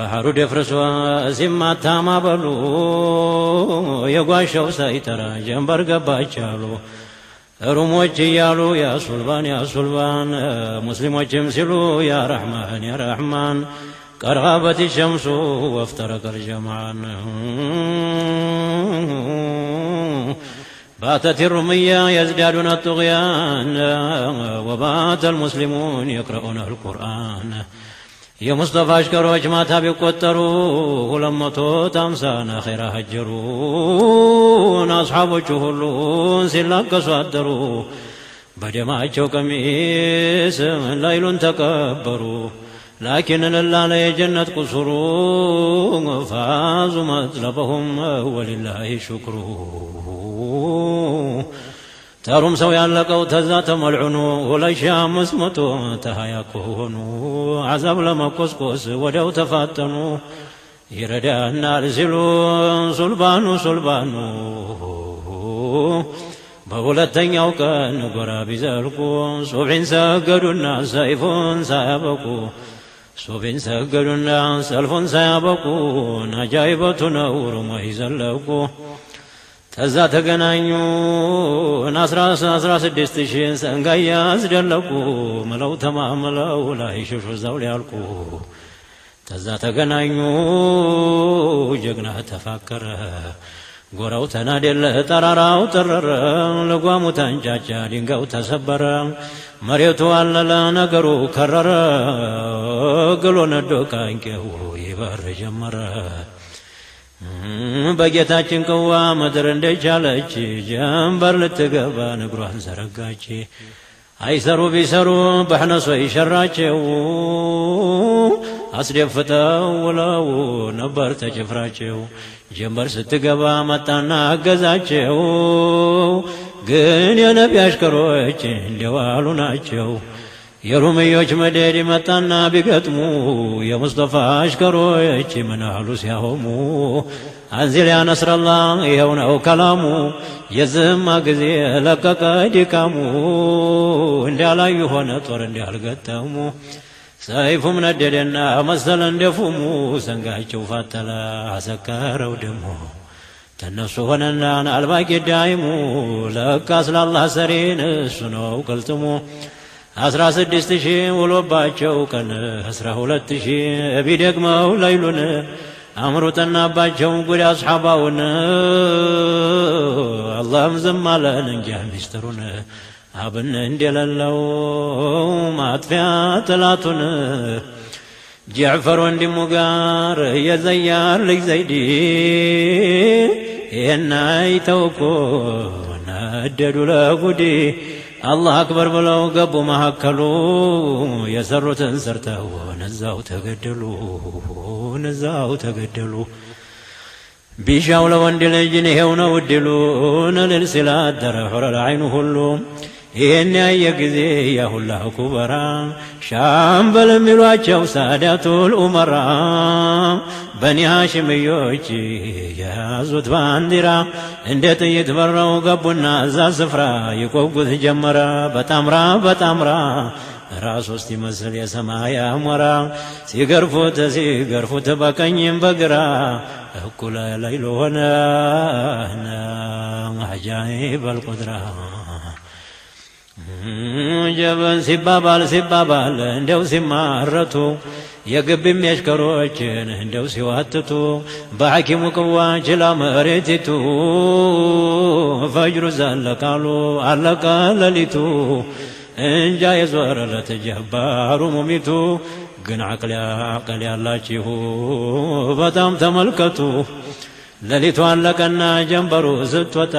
ባህሩ ደፍርሶ ሲማታ ማበሉ የጓሻው ሳይጠራ ጀንበር ገባች አሉ ሩሞች እያሉ ያሱልባን ሙስሊሞችም ሲሉ ያ ረሕማን ቀርበት ሸምሱ ወፍተረቀ الجمعان باتت الرمية يزدادون الطغيان وبات المسلمون يقرؤون القرآن يا مصطفى اشكروش ما تابي قطروا لما تامسان خير هجرون أصحابه كلهم سلاك صدروا بدماء قميص ليل تكبروا لكن لله جنة قصروا فازوا مطلبهم ولله شكروا تارم سوي علقوا تزات ملعنوا ولا شام اسمتوا تهيكونوا عذاب لما قسقس ودو تفاتنوا يردى النار سلوا صلبانو በሁለተኛው ቀን ጎራ ቢዘልቁ ሱብሒን ሰገዱና ሰይፉን ሳያበቁ ሱብሒን ሰገዱና ሰልፉን ሳያበቁ አጃኢበቱ ነው ሩሞች ዘለቁ ተዛ ተገናኙ 16,000 ሰንጋ ያስደለቁ ምለው ተማምለው ላይ ሸሹ እዛው ሊያልቁ ተዛ ተገናኙ ጀግና ተፋከረ ጎራው ተናደለ ተራራው ተረረ ለጓሙ ተንጫጫ ድንጋው ተሰበረ መሬቱ አለለ ነገሩ ከረረ ግሎ ነዶ ቃንቄው ይበር ጀመረ በጌታችን ቅዋ ምድር እንደቻለች ጀንበር ልትገባ ንግሯን ዘረጋች አይሰሩ ቢሰሩ በሕነሶ ይሸራቸው አስደፍተው ውለው ነበር ተጭፍራቸው ጀንበር ስትገባ መጣና አገዛቸው ግን የነቢ አሽከሮች እንደዋሉ ናቸው የሩምዮች መደድ መጣና ቢገጥሙ የሙስጠፋ አሽከሮች ምን አሉ ሲያሆሙ አንዚል ያ ነስረላህ ይኸው ነው ከላሙ የዝማ ጊዜ ለቀቀ ድካሙ እንዳላዩ ሆነ ጦር እንዳልገጠሙ ሰይፉም ነደደና መሰለ እንደፉሙ ሰንጋቸው ፋተለ አሰከረው ደሞ ተነሱ ሆነና አልባቂ ዳይሙ ለካስ ለአላህ ሰሪን እሱ ነው ቅልጥሙ 16,000 ውሎባቸው ቀን 12,000 ቢደግመው ለይሉን አምሩ ጠናባቸው ጉድ አስሓባውን አላህም ዝም አለን እንጃ ሚስጥሩን አብን እንደሌለው ማጥፊያ ጥላቱን ጃዕፈር ወንድሙ ጋር የዘያር ልጅ ዘይዲ ይህን አይተው እኮ ነደዱ ለጉዲ አላህ አክበር ብለው ገቡ መካከሉ የሰሩትን ሰርተው ነዛው ተገደሉ ቢሻው ለወንድ ልጅ ይሄው ነው እድሉ እልል ሲል አደረ ሑረል ዐይኑ ሁሉ ይህን ያየ ጊዜ ያሁላ ኩበራ ሻምበል የሚሏቸው ሳዳቱል ኡመራ በኒ ሃሽምዮች የያዙት ባንዲራ እንደ ጥይት በረው ገቡና እዛ ስፍራ ይቆጉት ጀመረ በጣምራ ራስ ውስጥ ይመስል የሰማይ አሞራ ሲገርፉት በቀኝም በግራ እኩለ ላይል ሆነ አጃኢብ አልቁድራ ጀበን ሲባባል እንደው ሲማረቱ የግብም ያሽከሮችን እንደው ሲዋትቱ በሐኪሙ ቅዋ ችላ መሬቲቱ ፈጅሩ ዘለቃሉ አለቀ ሌሊቱ እንጃ የዞረለት ጀባሩ ሙሚቱ ግን አቅል ያላችሁ በጣም ተመልከቱ ሌሊቱ አለቀና ጀንበሩ ስትወጣ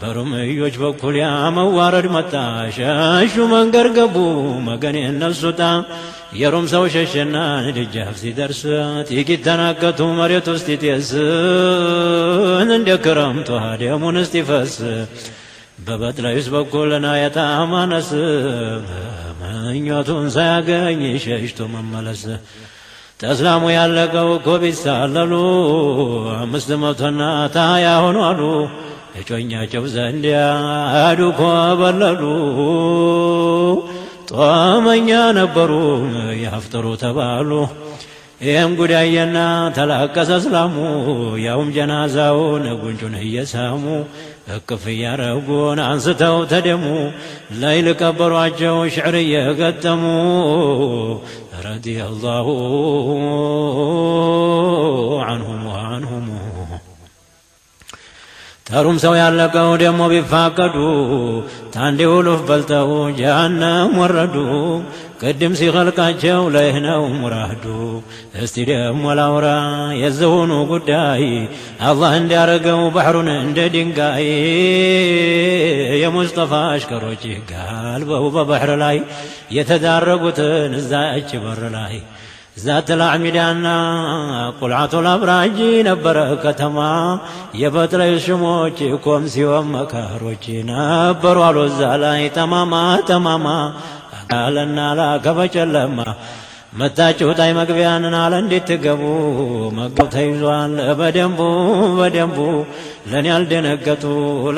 በሩምዮች በኩል ያ መዋረድ መጣ ሸሹ መንገድ ገቡ መገን የነሱታ የሩም ሰው ሸሸና ደጃፍ ሲደርስ ጥቂት ተናገቱ መሬት ውስጥ ይጤስ እንደ ክረምቱ ደሙን እስቲፈስ በበጥላዩስ በኩል ናየታ ማነስ ምኞቱን ሳያገኝ ሸሽቶ መመለስ ተስላሙ ያለቀው እኮ ቢሳለሉ 500 ታያ ሆኑ አሉ እጮኛቸው ዘንድ ያዱ ኮበለሉ ጦመኛ ነበሩ ያፍጥሩ ተባሉ ይህም ጉዳየና ተላቀሰ እስላሙ ያውም ጀናዛውን ጉንጩን እየሳሙ እቅፍ እያረጉን አንስተው ተደሙ ላይል ቀበሯቸው ሽዕር እየገጠሙ ረዲየላሁ ዐንሁም ወዐንሁም ተሩም ሰው ያለቀው ደሞ ቢፋቀዱ ታንዴ ውሉፍ በልተው ጀሃነም ወረዱ ቅድም ሲኸልቃቸው ለይህ ነው ሙራዱ እስቲ ደሞ ላውራ የዝሁኑ ጉዳይ አላህ እንዲያረገው ባህሩን እንደ ድንጋይ የሙስጠፋ አሽከሮች ጋልበው በባህር ላይ የተዳረጉትን እዛች በር ላይ ዛት ልአዕሚዳና ቁልዓቱል አብራጅ ነበረ ከተማ የበጥላይ ሽሞች ኮምሲዮን መካሮች ነበሩ አሉ እዛ ላይ ተማማ ተማማ አለና ላከ በጨለማ መታችሁ ጣይ መግቢያንን አለ እንዴት ትገቡ መግቢያው ተይዟል በደንቡ በደንቡ ለእኔ ያልደነገጡ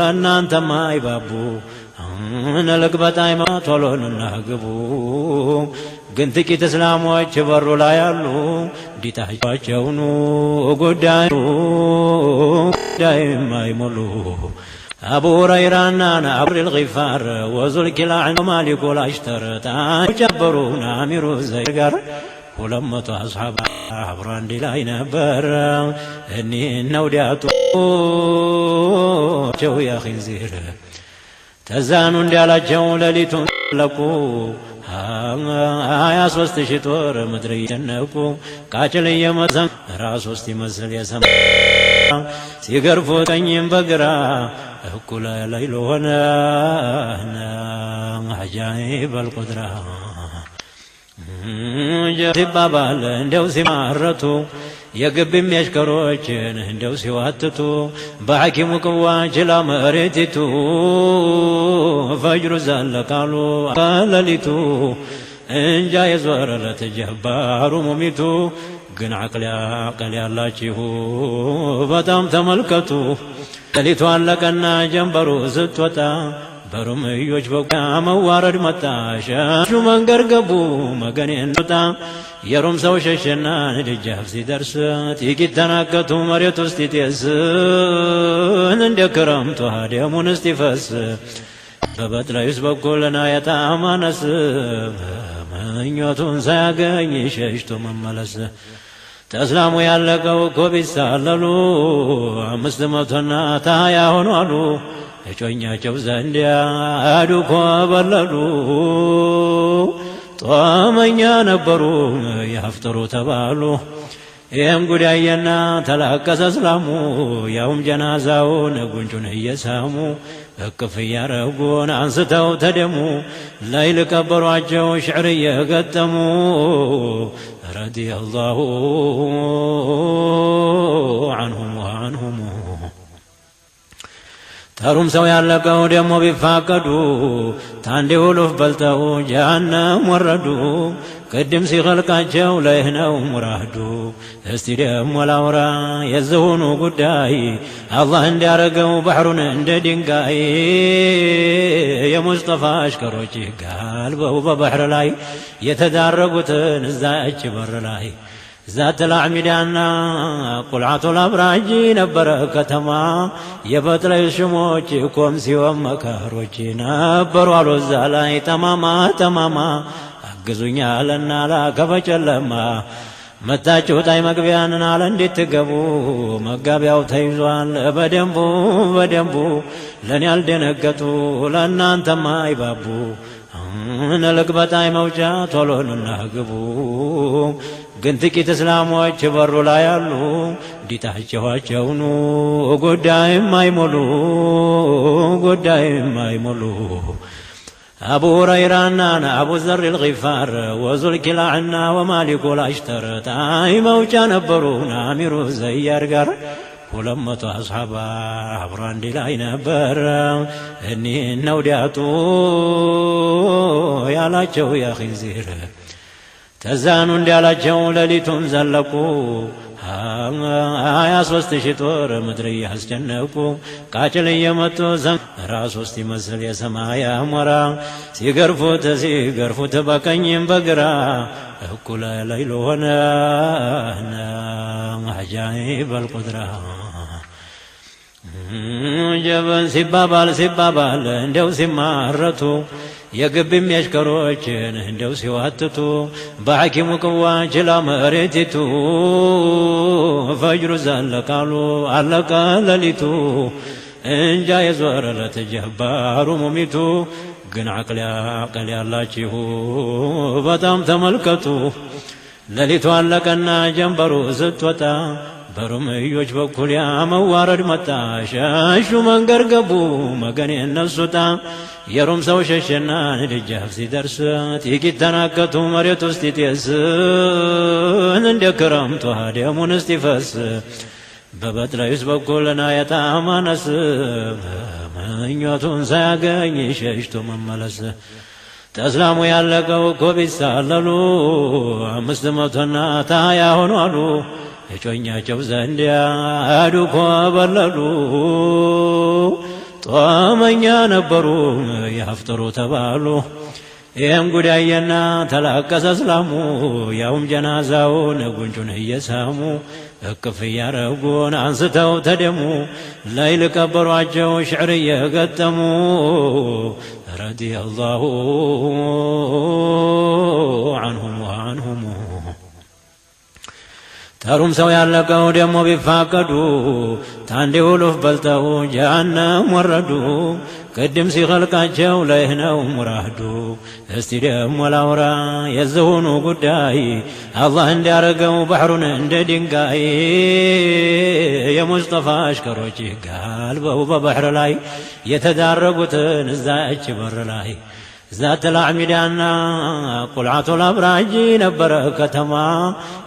ለእናንተማ አይባቡ ንልቅበጣይ ቶሎንና ግቡ ግን ጥቂት እስላሞች በሩ ላይ አሉ ዲታቸውኑ ጉዳዩ የማይሞሉ አቡ ሁረይራና አቡ ልጊፋር ወዙል ኪላዕ ማሊኩ ላሽተር ጨበሩና አሚሩ ዘይር ጋር 200 አስሓባ አብሮ አንድ ላይ ነበር እኒህ ነውዲያቶቸው ያኺንዚር ተዛኑ እንዲያላቸው ሌሊቱን ለቁ 23,000 ጦር ምድር እየነቁ ቃጭል እየመሰም ራስ ውስጥ ይመስል የሰማ ሲገርፉ ቀኝም በግራ እኩለ ሌይል ሆነ አጃኢብ አልቁድራ ሲባባል እንደው ሲማረቱ የግብም ያሽከሮችን እንደው ሲዋትቱ በሐኪሙ ቅዋ ችላ መሬቲቱ ፈጅሩ ዘለቃሉ ሌሊቱ እንጃ የዞረለት ጀባሩ ሙሚቱ ግን አቅል ያላችሁ በጣም ተመልከቱ ሌሊቱ አለቀና ጀንበሩ ስትወጣ በሩምዮች በቃ መዋረድ መጣ ሸሹ መንገድ ገቡ መገኔን ወጣ የሩም ሰው ሸሸና ደጃፍ ሲደርስ ጥቂት ተናገቱ መሬት ውስጥ ይጤስ እንደ ክረምቱ ደሙን እስቲፈስ በበጥላዩስ በኩልና የታማነስ ምኞቱን ሳያገኝ ሸሽቶ መመለስ ተእስላሙ ያለቀው እኮ ቢሳለሉ 500ና ታያ ሆኑ አሉ እጮኛቸው ዘንድ ያዱ ኮበለሉ ጦመኛ ነበሩ ያፍጥሩ ተባሉ ይህም ጉዳየና ተላቀሰ እስላሙ ያውም ጀናዛውን ጉንጩን እየሳሙ እቅፍ እያረጉን አንስተው ተደሙ ላይል ቀበሯቸው ሽዕር እየገጠሙ ረዲየላሁ ዐንሁም ወዐንሁም ተሩም ሰው ያለቀው ደሞ ቢፋቀዱ ታንዴ ውሉፍ በልተው ጀሃነም ወረዱ ቅድም ሲኸልቃቸው ለይህ ነው ሙራዱ እስቲ ደሞ ላውራ የዝሁኑ ጉዳይ አላህ እንዲያረገው ባህሩን እንደ ድንጋይ የሙስጠፋ አሽከሮች ጋልበው በባህር ላይ የተዳረጉትን እዛች በር ላይ ዛት ልአዕሚዳና ቁልዓቱል አብራጅ ነበረ ከተማ የበጥላይ ሽሞች ኮምሲዮን መካሮች ነበሩ አሉ እዛ ላይ ተማማ ተማማ አግዙኝ አለና ላከ በጨለማ መታችሁ ጣይ መግቢያንን አለ እንዴት ትገቡ መጋቢያው ተይዟል በደንቡ በደንቡ ለእኔ ያልደነገጡ ለእናንተማ አይባቡ ንልቅበጣይ መውጫ ቶሎንና ግቡ ግን ጥቂት እስላሞች በሩ ላይ አሉ ዲታቸዋቸውኑ ጉዳይም አይሞሉ አቡ ሁረይራና አቡ ዘር ልጊፋር ወዙል ኪላዕና ወማሊኩ ላሽተር ጣይ መውጫ ነበሩ አሚሩ ዘይር ጋር 200 አስሓባ አብሮ አንድ ላይ ነበር እኒህ ነውዲያቱ ያላቸው ያኺንዚር ተዛኑ እንዲያላቸው ሌሊቱን ዘለቁ 23,000 ጦር ምድር እያስጨነቁ ቃጭል እየመቱ ራስ ውስጥ ይመስል የሰማይ አሞራ ሲገርፉት በቀኝም በግራ እኩለ ሌይል ሆነ አጃኢብ አልቁድራ ጀበን ሲባባል እንደው ሲማረቱ የግቢም የሽከሮችን እንደው ሲዋትቱ በሐኪሙ ቅዋ ችላ መሬቲቱ ፈጅሩ ዘለቃሉ አለቀ ሌሊቱ እንጃ የዞረለት ጀባሩ ሙሚቱ ግን አቅል ያላችሁ በጣም ተመልከቱ ሌሊቱ አለቀና ጀንበሩ ስትወጣ በሩምዮች በኩል ያ መዋረድ መጣ ሸሹ መንገድ ገቡ መገን የነሱታ የሩም ሰው ሸሸና ደጃፍ ሲደርስ ጥቂት ተናከቱ መሬት ውስጥ ይጤስ እንደ ክረምቱ ደሙን እስቲፈስ በበጥላዩስ በኩልና የታማነስ ምኞቱን ሳያገኝ ሸሽቶ መመለስ ተስላሙ ያለቀው እኮ ቢሳለሉ 500 ታያ ሆኑ አሉ የጮኛቸው ዘንድ ያዱ ኮበለሉ ጦመኛ ነበሩ ያፍጥሩ ተባሉ ይህም ጉዳየና ተላቀሰ እስላሙ ያውም ጀናዛውን ጉንጩን እየሳሙ እቅፍ እያረጉን አንስተው ተደሙ ሌይል ቀበሯቸው ሽዕር እየገጠሙ ረዲየላሁ ዐንሁም ወዐንሁም ተሩም ሰው ያለቀው ደሞ ቢፋቀዱ ታንዴ ውሉፍ በልጠው ጀሃነም ወረዱ ቅድም ሲኸልቃቸው ለይህ ነው ሙራዱ እስቲ ደሞ ላውራ የዝሁኑ ጉዳይ አላህ እንዲያረገው ባህሩን እንደ ድንጋይ የሙስጠፋ አሽከሮች ጋልበው በባህር ላይ የተዳረጉትን እዛች በር ላይ ዛት ልአዕሚዳና ቁልዓቱ ልአብራጂ ነበረ ከተማ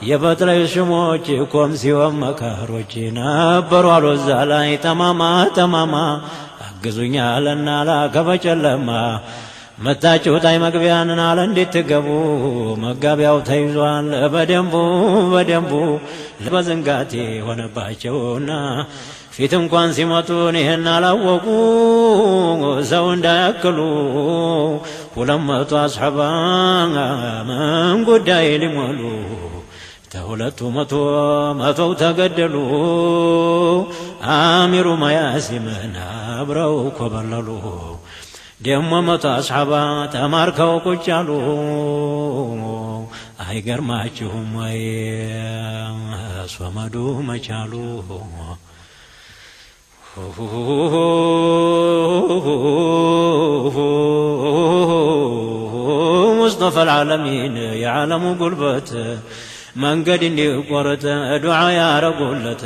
የበጥላይ ሽሞች ኮምሲወም መካሮች ነበሩ አሉ እዛ ላይ ተማማ አግዙኛ አለና ላከበጨለማ መታችሁ ጣይ መግቢያንን አለ እንዴት ትገቡ መጋቢያው ተይዟል በደንቡ በዝንጋቴ ሆነባቸውና ፊት እንኳን ሲመጡን ይህን አላወቁ ሰው እንዳያክሉ 200 አስሐባ ምን ጉዳይ ሊሞሉ መቶው ተገደሉ አሚሩ ማያሲምን አብረው ኮበለሉ ደሞ 100 አስሐባ ተማርከው ቁጭ አሉ አይገርማችሁም ወይ ሶመዱ መቻሉ ሙስጠፋ العالمين የዓለሙ ጉልበት መንገድ እንዲቆርጥ ዱዓ ያረጉለት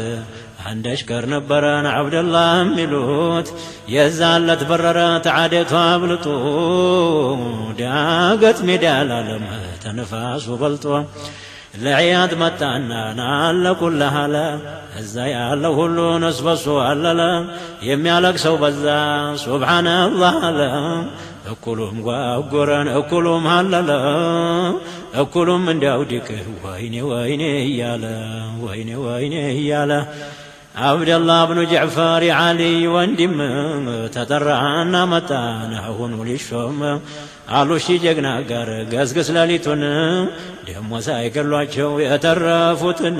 አንድ አሽከር ነበረን አብደላህ የሚሉት የዛለት በረረ ተዓደቱ አብልጦ ዳገት ሜዳ ላለም ተነፋሱ በልጦ ለዕያድ መጣና ናለቁልህ አለ እዛ ያለው ሁሉ ነስበሱ አለለ የሚያለቅሰው በዛ ሱብሓነላህ አለ እኩሉም ጓጉረን እኩሉም አለለ እኩሉም እንዲያውድቅ ወይኔ እያለ አብደላህ ብኑ ጀዕፈር የዓሊ ወንድም ተጠራና መጣን አሁኑ ሊሾም አሉ ሺ ጀግና ጋር ገስግስ ሌሊቱን ደሞ ሳይገሏቸው የተረፉትን